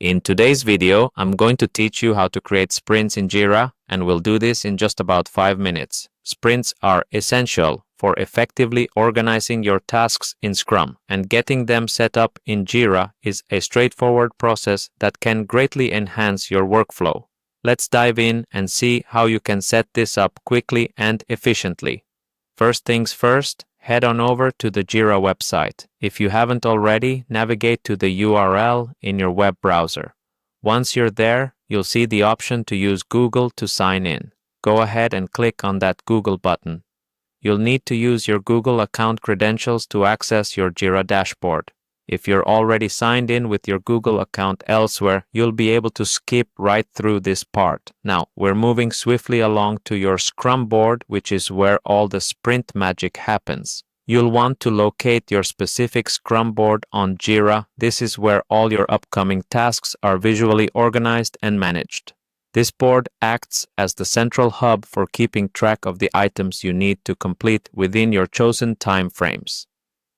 In today's video, I'm going to teach you how to create sprints in Jira, and we'll do this in just about 5 minutes. Sprints are essential for effectively organizing your tasks in Scrum, and getting them set up in Jira is a straightforward process that can greatly enhance your workflow. Let's dive in and see how you can set this up quickly and efficiently. First things first, head on over to the Jira website. If you haven't already, navigate to the URL in your web browser. Once you're there, you'll see the option to use Google to sign in. Go ahead and click on that Google button. You'll need to use your Google account credentials to access your Jira dashboard. If you're already signed in with your Google account elsewhere, you'll be able to skip right through this part. Now, we're moving swiftly along to your Scrum board, which is where all the sprint magic happens. You'll want to locate your specific Scrum board on Jira. This is where all your upcoming tasks are visually organized and managed. This board acts as the central hub for keeping track of the items you need to complete within your chosen time frames.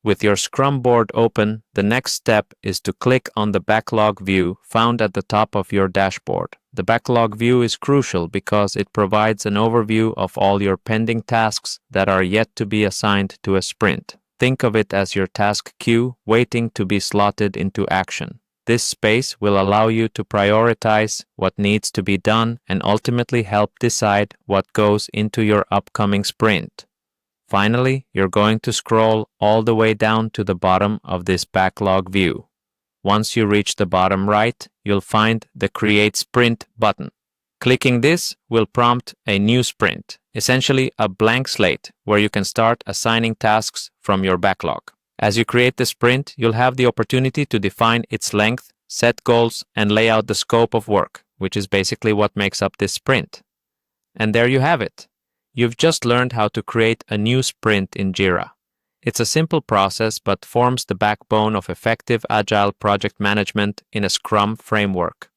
With your Scrum board open, the next step is to click on the backlog view found at the top of your dashboard. The backlog view is crucial because it provides an overview of all your pending tasks that are yet to be assigned to a sprint. Think of it as your task queue waiting to be slotted into action. This space will allow you to prioritize what needs to be done and ultimately help decide what goes into your upcoming sprint. Finally, you're going to scroll all the way down to the bottom of this backlog view. Once you reach the bottom right, you'll find the Create Sprint button. Clicking this will prompt a new sprint, essentially a blank slate where you can start assigning tasks from your backlog. As you create the sprint, you'll have the opportunity to define its length, set goals, and lay out the scope of work, which is basically what makes up this sprint. And there you have it. You've just learned how to create a new sprint in Jira. It's a simple process but forms the backbone of effective agile project management in a Scrum framework.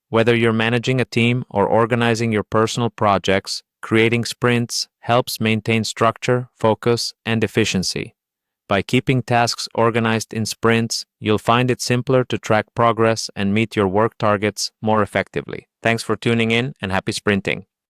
Whether you're managing a team or organizing your personal projects, creating sprints helps maintain structure, focus, and efficiency. By keeping tasks organized in sprints, you'll find it simpler to track progress and meet your work targets more effectively. Thanks for tuning in, and happy sprinting.